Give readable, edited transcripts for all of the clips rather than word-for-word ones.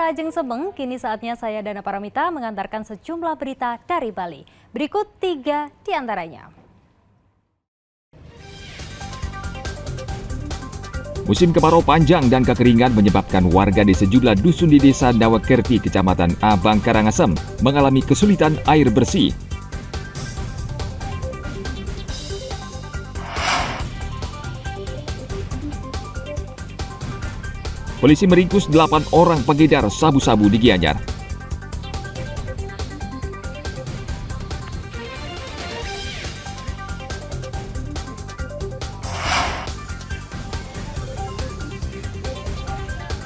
Pemirsa Ajeng Sebeng, kini saatnya saya Dana Paramita mengantarkan sejumlah berita dari Bali. Berikut 3 di antaranya. Musim kemarau panjang dan kekeringan menyebabkan warga di sejumlah dusun di Desa Dawakerti, Kecamatan Abang Karangasem mengalami kesulitan air bersih. Polisi meringkus 8 orang pengedar sabu-sabu di Gianyar.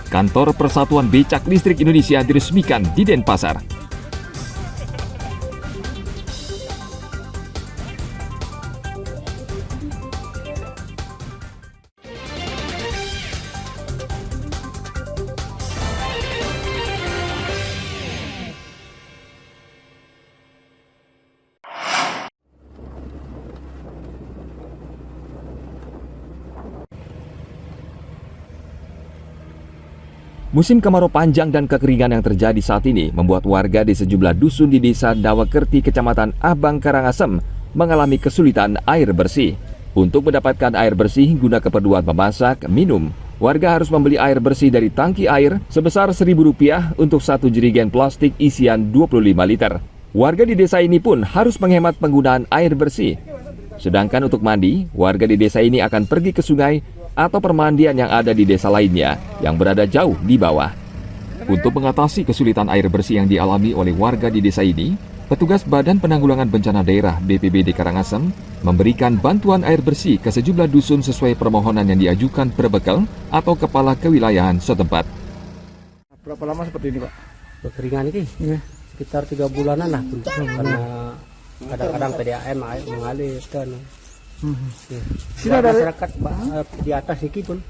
Kantor Persatuan Becak Listrik Indonesia diresmikan di Denpasar. Musim kemarau panjang dan kekeringan yang terjadi saat ini membuat warga di sejumlah dusun di Desa Dawakerti, Kecamatan Abang Karangasem mengalami kesulitan air bersih. Untuk mendapatkan air bersih guna keperluan memasak, minum, warga harus membeli air bersih dari tangki air sebesar Rp1.000 untuk satu jerigen plastik isian 25 liter. Warga di desa ini pun harus menghemat penggunaan air bersih. Sedangkan untuk mandi, warga di desa ini akan pergi ke sungai atau permandian yang ada di desa lainnya yang berada jauh di bawah. Untuk mengatasi kesulitan air bersih yang dialami oleh warga di desa ini, petugas Badan Penanggulangan Bencana Daerah BPBD Karangasem memberikan bantuan air bersih ke sejumlah dusun sesuai permohonan yang diajukan berbekal atau kepala kewilayahan setempat. Berapa lama seperti ini, Pak? Kekeringan ini sekitar 3 bulanan lah, karena kadang-kadang PDAM air mengalir kan. Sini ada masyarakat di atas ini pun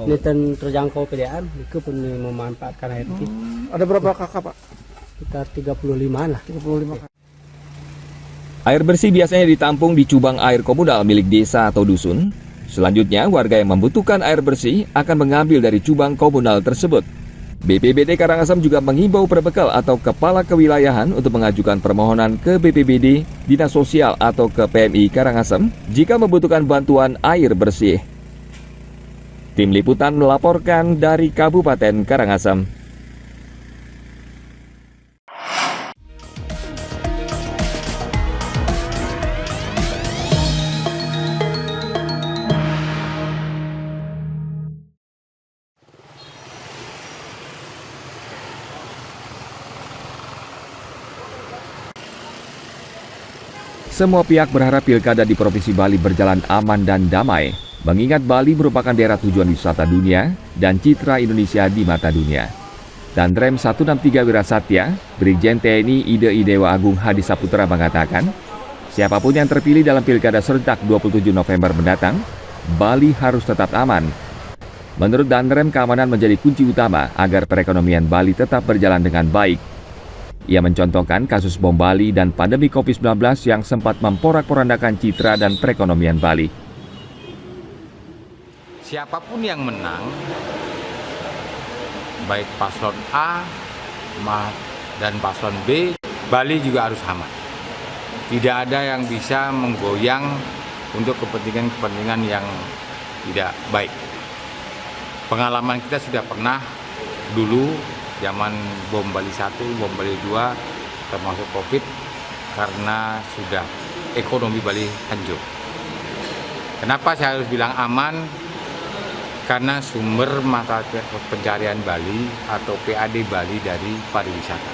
ini terjangkau PDAM, itu pun memanfaatkan air ini. Ada berapa kakak, Pak? Sekitar 35-an lah. 35 kakak. Air bersih biasanya ditampung di cubang air komunal milik desa atau dusun. Selanjutnya, warga yang membutuhkan air bersih akan mengambil dari cubang komunal tersebut. BPBD Karangasem juga mengimbau perbekal atau kepala kewilayahan untuk mengajukan permohonan ke BPBD, Dinas Sosial atau ke PMI Karangasem jika membutuhkan bantuan air bersih. Tim Liputan melaporkan dari Kabupaten Karangasem. Semua pihak berharap pilkada di Provinsi Bali berjalan aman dan damai, mengingat Bali merupakan daerah tujuan wisata dunia dan citra Indonesia di mata dunia. Danrem 163 Wirasatya, Brigjen TNI Ide Idewa Agung Hadi Saputra mengatakan, siapapun yang terpilih dalam pilkada serentak 27 November mendatang, Bali harus tetap aman. Menurut Danrem, keamanan menjadi kunci utama agar perekonomian Bali tetap berjalan dengan baik. Ia mencontohkan kasus bom Bali dan pandemi COVID-19 yang sempat memporak-porandakan citra dan perekonomian Bali. Siapapun yang menang, baik paslon A dan paslon B, Bali juga harus aman. Tidak ada yang bisa menggoyang untuk kepentingan-kepentingan yang tidak baik. Pengalaman kita sudah pernah dulu, zaman bom Bali 1, bom Bali 2, termasuk COVID, karena sudah ekonomi Bali hancur. Kenapa saya harus bilang aman? Karena sumber mata pencarian Bali atau PAD Bali dari pariwisata.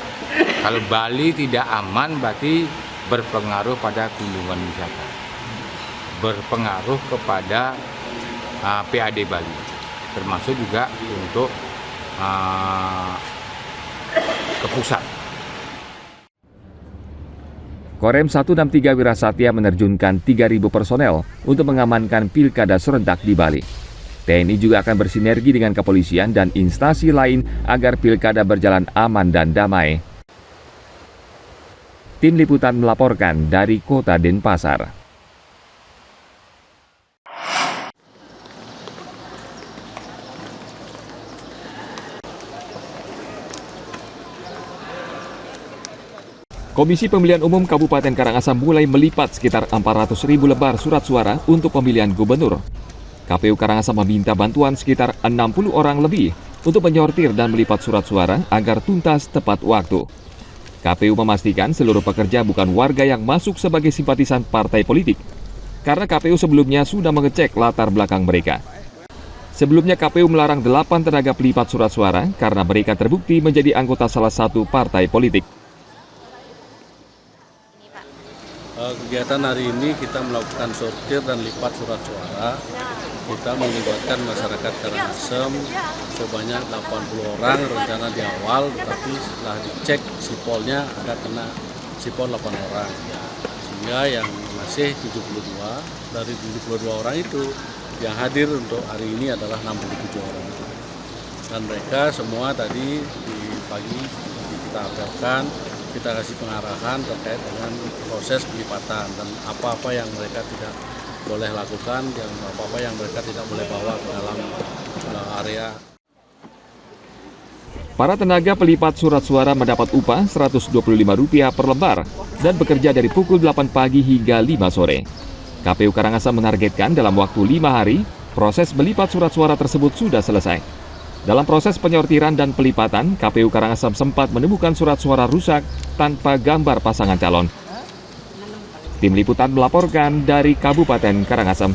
Kalau Bali tidak aman, berarti berpengaruh pada kunjungan wisata, berpengaruh kepada PAD Bali, termasuk juga untuk ke pusat. Korem 163 Wirasatya menerjunkan 3.000 personel untuk mengamankan pilkada serentak di Bali. TNI juga akan bersinergi dengan kepolisian dan instansi lain agar pilkada berjalan aman dan damai. Tim Liputan melaporkan dari Kota Denpasar. Komisi Pemilihan Umum Kabupaten Karangasem mulai melipat sekitar 400.000 lembar surat suara untuk pemilihan gubernur. KPU Karangasem meminta bantuan sekitar 60 orang lebih untuk menyortir dan melipat surat suara agar tuntas tepat waktu. KPU memastikan seluruh pekerja bukan warga yang masuk sebagai simpatisan partai politik, karena KPU sebelumnya sudah mengecek latar belakang mereka. Sebelumnya KPU melarang 8 tenaga pelipat surat suara karena mereka terbukti menjadi anggota salah satu partai politik. Kegiatan hari ini kita melakukan sortir dan lipat surat suara. Kita melibatkan masyarakat Karangasem sebanyak 80 orang rencana di awal, tetapi setelah dicek sipolnya ada kena sipol 8 orang. Sehingga yang masih 72, dari 72 orang itu yang hadir untuk hari ini adalah 67 orang. Dan mereka semua tadi di pagi kita apelkan, kita kasih pengarahan terkait dengan proses pelipatan dan apa-apa yang mereka tidak boleh lakukan, yang apa-apa yang mereka tidak boleh bawa ke dalam area. Para tenaga pelipat surat suara mendapat upah Rp125 per lembar dan bekerja dari pukul 8 pagi hingga 5 sore. KPU Karangasem menargetkan dalam waktu 5 hari, proses melipat surat suara tersebut sudah selesai. Dalam proses penyortiran dan pelipatan, KPU Karangasem sempat menemukan surat suara rusak tanpa gambar pasangan calon. Tim Liputan melaporkan dari Kabupaten Karangasem.